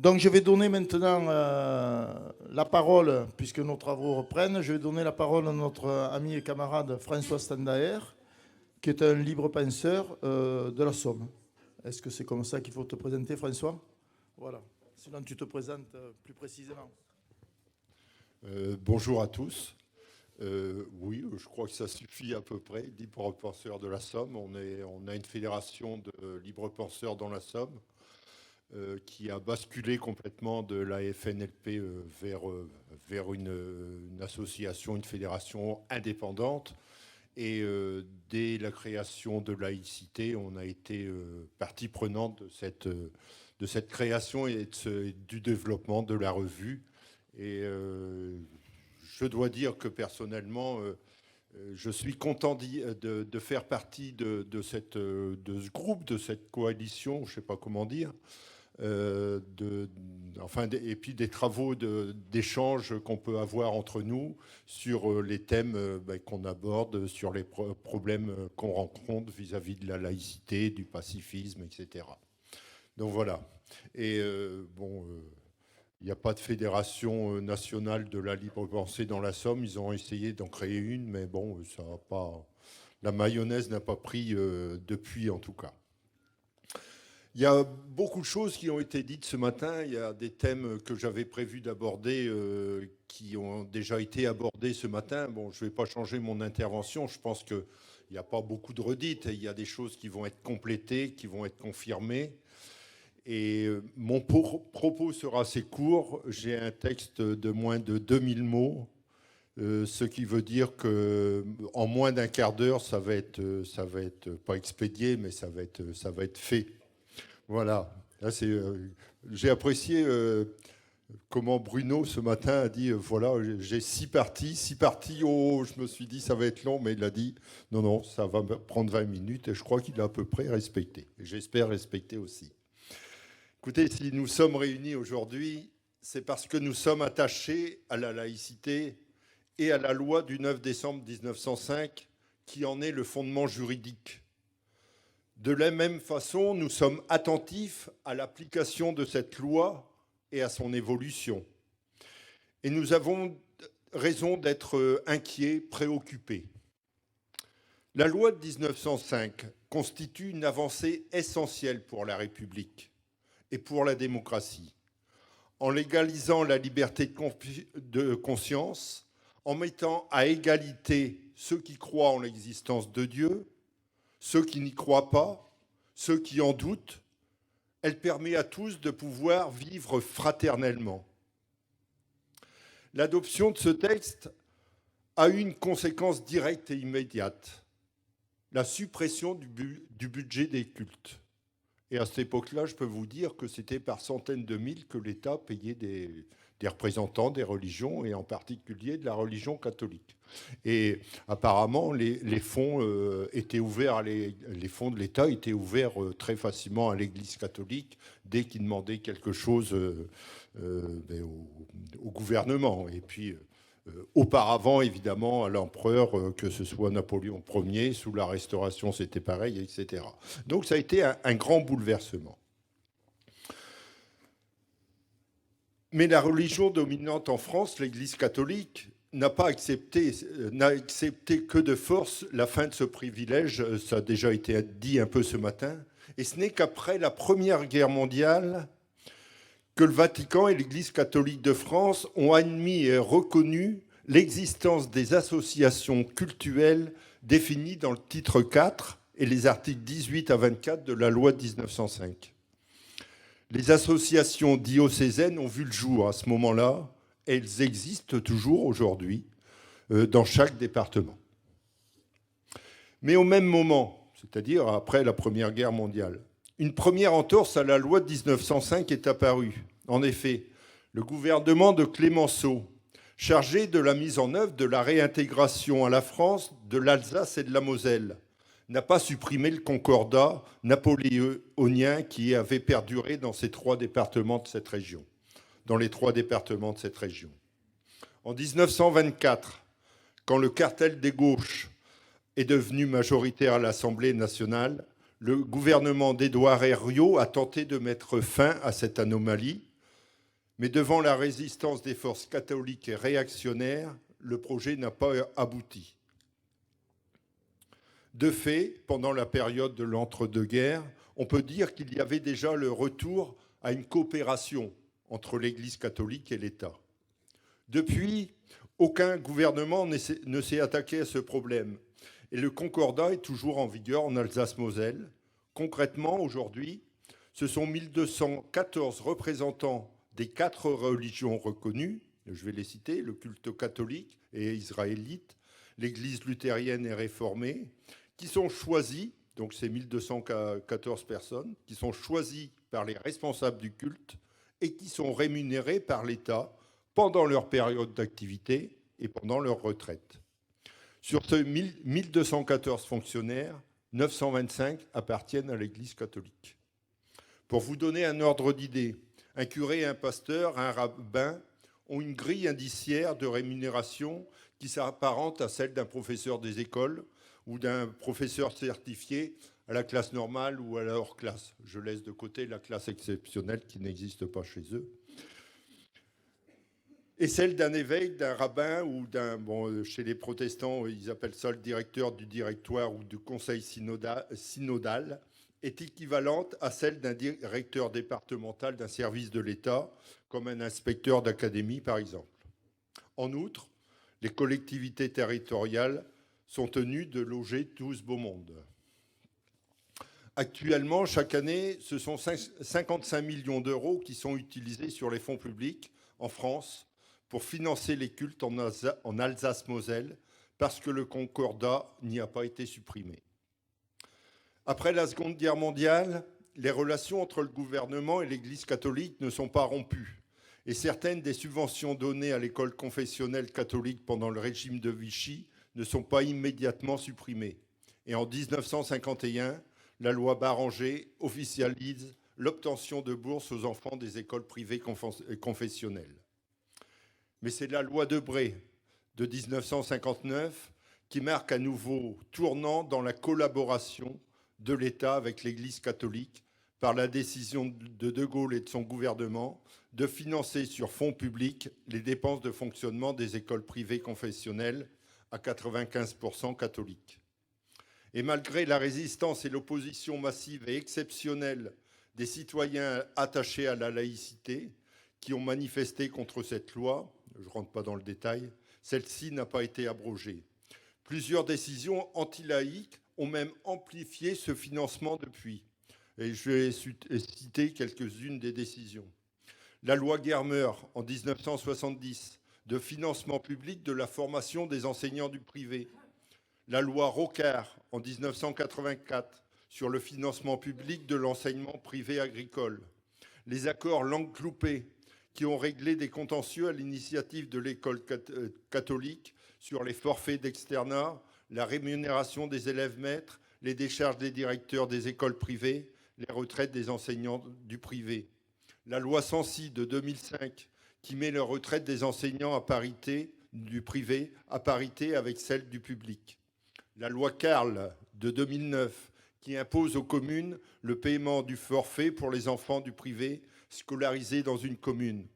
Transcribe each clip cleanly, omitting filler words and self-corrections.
Donc je vais donner maintenant la parole, puisque nos travaux reprennent, je vais donner la parole à notre ami et camarade François Standaer, qui est un libre penseur de la Somme. Est-ce que c'est comme ça qu'il faut te présenter, François? Voilà. Sinon, tu te présentes plus précisément. Bonjour à tous. Oui, je crois que ça suffit à peu près, libre penseur de la Somme. On a une fédération de libre penseurs dans la Somme qui a basculé complètement de la FNLP vers une association, une fédération indépendante. Et dès la création de laïcité, on a été partie prenante de cette création et du développement de la revue. Et je dois dire que personnellement, je suis content de faire partie de ce groupe, de cette coalition, je ne sais pas comment dire, et puis des travaux d'échange qu'on peut avoir entre nous sur les thèmes qu'on aborde, sur les problèmes qu'on rencontre vis-à-vis de la laïcité, du pacifisme, etc. Donc voilà. Et il n'y a pas de fédération nationale de la libre pensée dans la Somme. Ils ont essayé d'en créer une, mais bon, ça n'a pas, la mayonnaise n'a pas pris depuis, en tout cas. Il y a beaucoup de choses qui ont été dites ce matin. Il y a des thèmes que j'avais prévu d'aborder qui ont déjà été abordés ce matin. Bon, je ne vais pas changer mon intervention. Je pense qu'il n'y a pas beaucoup de redites. Il y a des choses qui vont être complétées, qui vont être confirmées. Et mon propos sera assez court. J'ai un texte de moins de 2000 mots, ce qui veut dire qu'en moins d'un quart d'heure, ça va être pas expédié, mais ça va être fait. Voilà. Là, j'ai apprécié comment Bruno, ce matin, a dit, voilà, j'ai 6 parties. Oh, je me suis dit, ça va être long, mais il a dit, non, ça va prendre 20 minutes, et je crois qu'il a à peu près respecté. Et j'espère respecter aussi. Écoutez, si nous sommes réunis aujourd'hui, c'est parce que nous sommes attachés à la laïcité et à la loi du 9 décembre 1905 qui en est le fondement juridique. De la même façon, nous sommes attentifs à l'application de cette loi et à son évolution. Et nous avons raison d'être inquiets, préoccupés. La loi de 1905 constitue une avancée essentielle pour la République et pour la démocratie, en légalisant la liberté de conscience, en mettant à égalité ceux qui croient en l'existence de Dieu, ceux qui n'y croient pas, ceux qui en doutent. Elle permet à tous de pouvoir vivre fraternellement. L'adoption de ce texte a eu une conséquence directe et immédiate, la suppression du budget des cultes. Et à cette époque-là, je peux vous dire que c'était par centaines de mille que l'État payait des représentants des religions, et en particulier de la religion catholique. Et apparemment, les fonds étaient ouverts, les fonds de l'État étaient ouverts très facilement à l'Église catholique dès qu'ils demandaient quelque chose au gouvernement. Et puis, auparavant, évidemment, à l'empereur, que ce soit Napoléon Ier, sous la Restauration, c'était pareil, etc. Donc ça a été un grand bouleversement. Mais la religion dominante en France, l'Église catholique, n'a accepté que de force la fin de ce privilège. Ça a déjà été dit un peu ce matin. Et ce n'est qu'après la Première Guerre mondiale que le Vatican et l'Église catholique de France ont admis et reconnu l'existence des associations cultuelles définies dans le titre 4 et les articles 18 à 24 de la loi de 1905. Les associations diocésaines ont vu le jour à ce moment-là, et elles existent toujours aujourd'hui dans chaque département. Mais au même moment, c'est-à-dire après la Première Guerre mondiale, une première entorse à la loi de 1905 est apparue. En effet, le gouvernement de Clémenceau, chargé de la mise en œuvre de la réintégration à la France de l'Alsace et de la Moselle, n'a pas supprimé le concordat napoléonien qui avait perduré dans ces 3 départements de cette région, dans les 3 départements de cette région. En 1924, quand le cartel des gauches est devenu majoritaire à l'Assemblée nationale, le gouvernement d'Édouard Herriot a tenté de mettre fin à cette anomalie Mais devant la résistance des forces catholiques et réactionnaires, le projet n'a pas abouti. De fait, pendant la période de l'entre-deux-guerres, on peut dire qu'il y avait déjà le retour à une coopération entre l'Église catholique et l'État. Depuis, aucun gouvernement ne s'est attaqué à ce problème. Et le concordat est toujours en vigueur en Alsace-Moselle. Concrètement, aujourd'hui, ce sont 1214 représentants des 4 religions reconnues, je vais les citer, le culte catholique et israélite, l'Église luthérienne et réformée, qui sont choisis, donc c'est 1214 personnes, qui sont choisis par les responsables du culte et qui sont rémunérés par l'État pendant leur période d'activité et pendant leur retraite. Sur ces 1214 fonctionnaires, 925 appartiennent à l'Église catholique. Pour vous donner un ordre d'idée, un curé, un pasteur, un rabbin ont une grille indiciaire de rémunération qui s'apparente à celle d'un professeur des écoles ou d'un professeur certifié à la classe normale ou à la hors classe. Je laisse de côté la classe exceptionnelle qui n'existe pas chez eux. Et celle d'un évêque, d'un rabbin ou chez les protestants, ils appellent ça le directeur du directoire ou du conseil synodal, est équivalente à celle d'un directeur départemental d'un service de l'État, comme un inspecteur d'académie par exemple. En outre, les collectivités territoriales sont tenues de loger tout ce beau monde. Actuellement, chaque année, ce sont 55 millions d'euros qui sont utilisés sur les fonds publics en France pour financer les cultes en Alsace-Moselle, parce que le concordat n'y a pas été supprimé. Après la Seconde Guerre mondiale, les relations entre le gouvernement et l'Église catholique ne sont pas rompues, et certaines des subventions données à l'école confessionnelle catholique pendant le régime de Vichy ne sont pas immédiatement supprimées. Et en 1951, la loi Barranger officialise l'obtention de bourses aux enfants des écoles privées confessionnelles. Mais c'est la loi Debré de 1959 qui marque un nouveau tournant dans la collaboration de l'État avec l'Église catholique par la décision de De Gaulle et de son gouvernement de financer sur fonds publics les dépenses de fonctionnement des écoles privées confessionnelles à 95% catholiques. Et malgré la résistance et l'opposition massive et exceptionnelle des citoyens attachés à la laïcité qui ont manifesté contre cette loi, je ne rentre pas dans le détail, celle-ci n'a pas été abrogée. Plusieurs décisions anti-laïques ont même amplifié ce financement depuis. Et je vais citer quelques-unes des décisions. La loi Germer en 1970 de financement public de la formation des enseignants du privé. La loi Rocard en 1984 sur le financement public de l'enseignement privé agricole. Les accords Langue-Cloupé qui ont réglé des contentieux à l'initiative de l'école catholique sur les forfaits d'externat, la rémunération des élèves maîtres, les décharges des directeurs des écoles privées, les retraites des enseignants du privé. La loi Sancy de 2005 qui met la retraite des enseignants à parité du privé à parité avec celle du public. La loi Carle de 2009 qui impose aux communes le paiement du forfait pour les enfants du privé scolarisés dans une commune.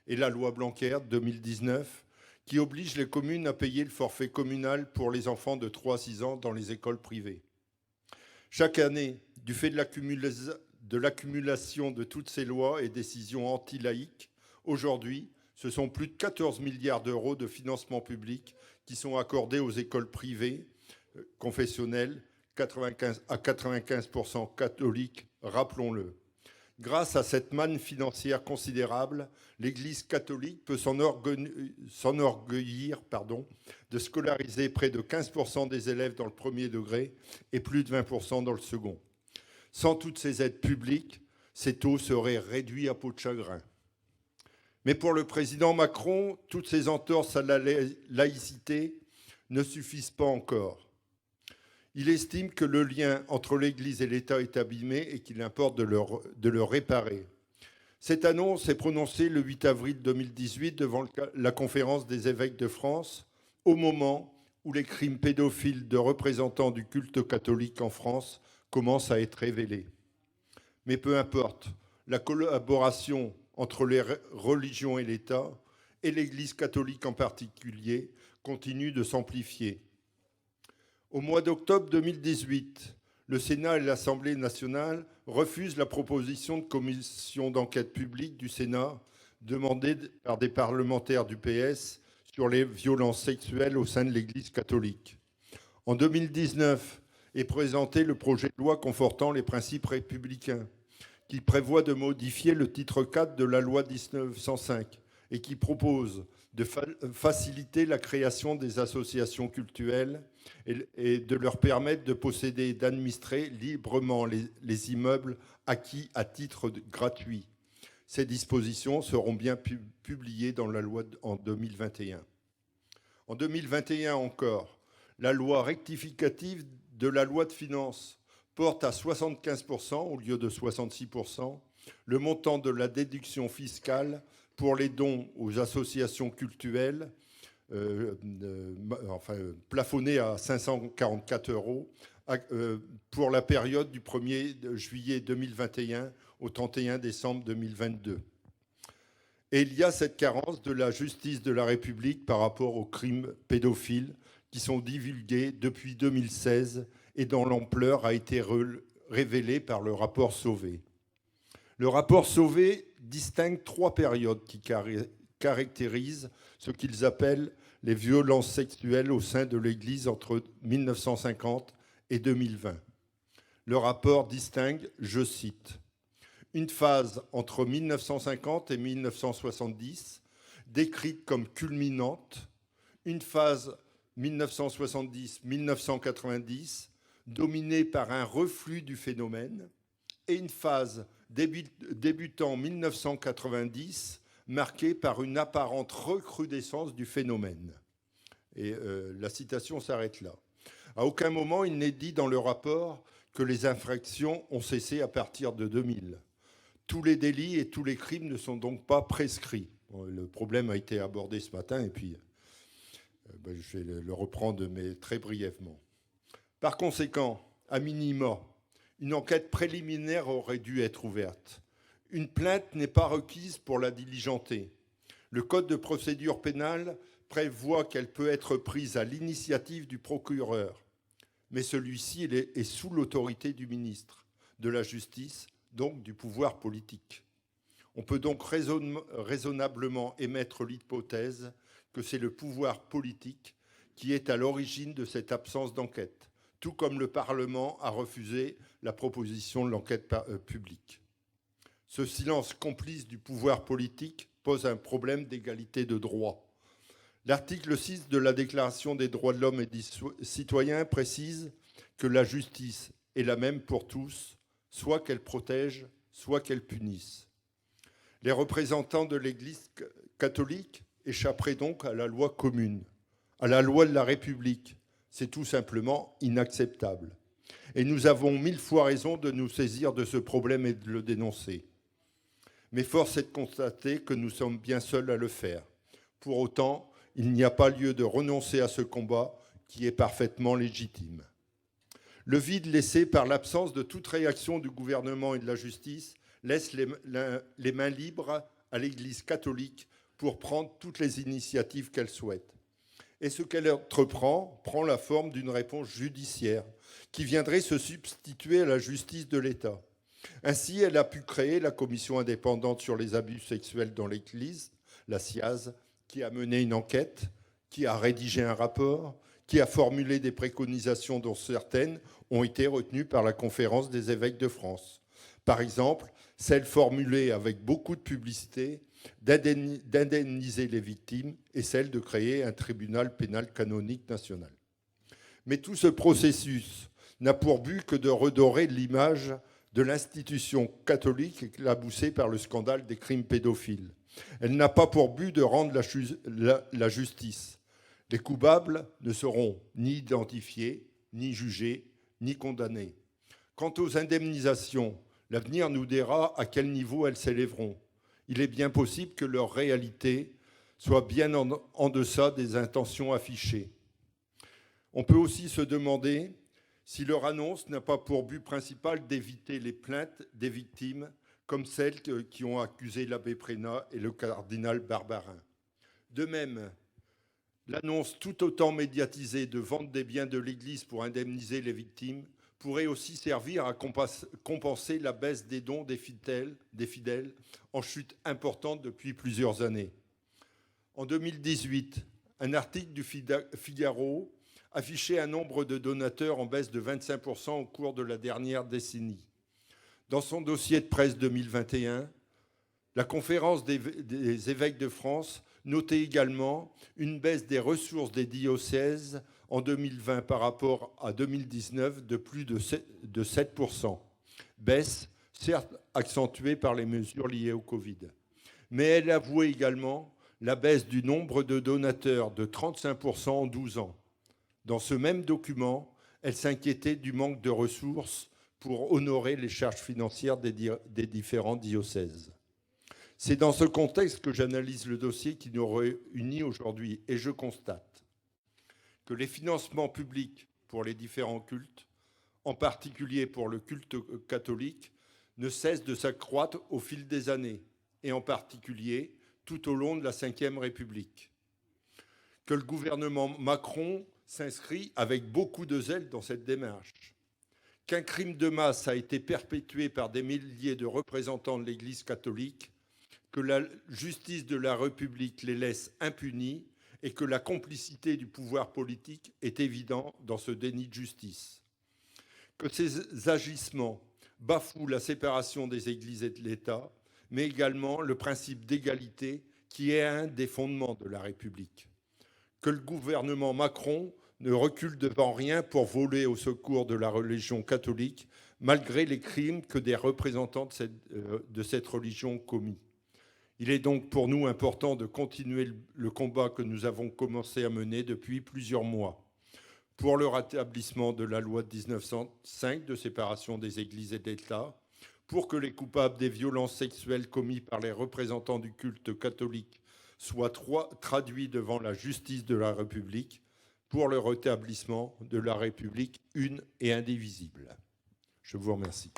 Et la loi Blanquer de 2019 qui oblige les communes à payer le forfait communal pour les enfants de 3 à 6 ans dans les écoles privées. Chaque année, du fait de l'accumulation de toutes ces lois et décisions anti-laïques, aujourd'hui, ce sont plus de 14 milliards d'euros de financement public qui sont accordés aux écoles privées confessionnelles, à 95% catholiques, rappelons-le. Grâce à cette manne financière considérable, l'Église catholique peut s'enorgueillir de scolariser près de 15% des élèves dans le premier degré et plus de 20% dans le second. Sans toutes ces aides publiques, ces taux seraient réduits à peau de chagrin. Mais pour le président Macron, toutes ces entorses à la laïcité ne suffisent pas encore. Il estime que le lien entre l'Église et l'État est abîmé et qu'il importe de le réparer. Cette annonce est prononcée le 8 avril 2018 devant la conférence des évêques de France, au moment où les crimes pédophiles de représentants du culte catholique en France commencent à être révélés. Mais peu importe, la collaboration entre les religions et l'État, et l'Église catholique en particulier, continue de s'amplifier. Au mois d'octobre 2018, le Sénat et l'Assemblée nationale refusent la proposition de commission d'enquête publique du Sénat demandée par des parlementaires du PS sur les violences sexuelles au sein de l'Église catholique. En 2019 est présenté le projet de loi confortant les principes républicains, qui prévoit de modifier le titre 4 de la loi 1905 et qui propose de faciliter la création des associations cultuelles et de leur permettre de posséder et d'administrer librement les immeubles acquis à titre gratuit. Ces dispositions seront bien publiées dans la loi en 2021. En 2021 encore, la loi rectificative de la loi de finances porte à 75% au lieu de 66% le montant de la déduction fiscale pour les dons aux associations cultuelles, plafonné à 544 € pour la période du 1er juillet 2021 au 31 décembre 2022. Et il y a cette carence de la justice de la République par rapport aux crimes pédophiles qui sont divulgués depuis 2016 et dont l'ampleur a été révélée par le rapport Sauvé. Le rapport Sauvé distingue 3 périodes qui caractérisent ce qu'ils appellent les violences sexuelles au sein de l'Église entre 1950 et 2020. Le rapport distingue, je cite, une phase entre 1950 et 1970, décrite comme culminante, une phase 1970-1990, dominée par un reflux du phénomène, et une phase débutant en 1990, marquée par une apparente recrudescence du phénomène. Et la citation s'arrête là. À aucun moment, il n'est dit dans le rapport que les infractions ont cessé à partir de 2000. Tous les délits et tous les crimes ne sont donc pas prescrits. Bon, le problème a été abordé ce matin et puis je vais le reprendre, mais très brièvement. Par conséquent, à minima, une enquête préliminaire aurait dû être ouverte. Une plainte n'est pas requise pour la diligenter. Le Code de procédure pénale prévoit qu'elle peut être prise à l'initiative du procureur, mais celui-ci est sous l'autorité du ministre de la Justice, donc du pouvoir politique. On peut donc raisonnablement émettre l'hypothèse que c'est le pouvoir politique qui est à l'origine de cette absence d'enquête, tout comme le Parlement a refusé la proposition de l'enquête publique. Ce silence complice du pouvoir politique pose un problème d'égalité de droit. L'article 6 de la Déclaration des droits de l'homme et des citoyens précise que la justice est la même pour tous, soit qu'elle protège, soit qu'elle punisse. Les représentants de l'Église catholique échapperaient donc à la loi commune, à la loi de la République. C'est tout simplement inacceptable. Et nous avons 1000 fois raison de nous saisir de ce problème et de le dénoncer. Mais force est de constater que nous sommes bien seuls à le faire. Pour autant, il n'y a pas lieu de renoncer à ce combat qui est parfaitement légitime. Le vide laissé par l'absence de toute réaction du gouvernement et de la justice laisse les mains libres à l'Église catholique pour prendre toutes les initiatives qu'elle souhaite. Et ce qu'elle entreprend prend la forme d'une réponse judiciaire qui viendrait se substituer à la justice de l'État. Ainsi, elle a pu créer la commission indépendante sur les abus sexuels dans l'Église, la CIAZ, qui a mené une enquête, qui a rédigé un rapport, qui a formulé des préconisations dont certaines ont été retenues par la Conférence des évêques de France. Par exemple, celle formulée avec beaucoup de publicité d'indemniser les victimes et celle de créer un tribunal pénal canonique national. Mais tout ce processus n'a pour but que de redorer l'image de l'institution catholique éclaboussée par le scandale des crimes pédophiles. Elle n'a pas pour but de rendre la justice. Les coupables ne seront ni identifiés, ni jugés, ni condamnés. Quant aux indemnisations, l'avenir nous dira à quel niveau elles s'élèveront. Il est bien possible que leur réalité soit bien en deçà des intentions affichées. On peut aussi se demander si leur annonce n'a pas pour but principal d'éviter les plaintes des victimes comme celles qui ont accusé l'abbé Prénat et le cardinal Barbarin. De même, l'annonce tout autant médiatisée de vente des biens de l'Église pour indemniser les victimes pourrait aussi servir à compenser la baisse des dons des fidèles en chute importante depuis plusieurs années. En 2018, un article du Figaro affichait un nombre de donateurs en baisse de 25% au cours de la dernière décennie. Dans son dossier de presse 2021, la conférence des évêques de France notait également une baisse des ressources des diocèses en 2020 par rapport à 2019 de plus de 7%. Baisse, certes accentuée par les mesures liées au Covid. Mais elle avouait également la baisse du nombre de donateurs de 35% en 12 ans. Dans ce même document, elle s'inquiétait du manque de ressources pour honorer les charges financières des différents diocèses. C'est dans ce contexte que j'analyse le dossier qui nous réunit aujourd'hui et je constate que les financements publics pour les différents cultes, en particulier pour le culte catholique, ne cessent de s'accroître au fil des années et en particulier tout au long de la Ve République. Que le gouvernement Macron s'inscrit avec beaucoup de zèle dans cette démarche. Qu'un crime de masse a été perpétué par des milliers de représentants de l'Église catholique, que la justice de la République les laisse impunis et que la complicité du pouvoir politique est évidente dans ce déni de justice. Que ces agissements bafouent la séparation des Églises et de l'État, mais également le principe d'égalité qui est un des fondements de la République. Que le gouvernement Macron ne recule devant rien pour voler au secours de la religion catholique, malgré les crimes que des représentants de cette religion ont commis. Il est donc pour nous important de continuer le combat que nous avons commencé à mener depuis plusieurs mois pour le rétablissement de la loi de 1905 de séparation des Églises et de l'État, pour que les coupables des violences sexuelles commises par les représentants du culte catholique soient traduits devant la justice de la République, pour le rétablissement de la République une et indivisible. Je vous remercie.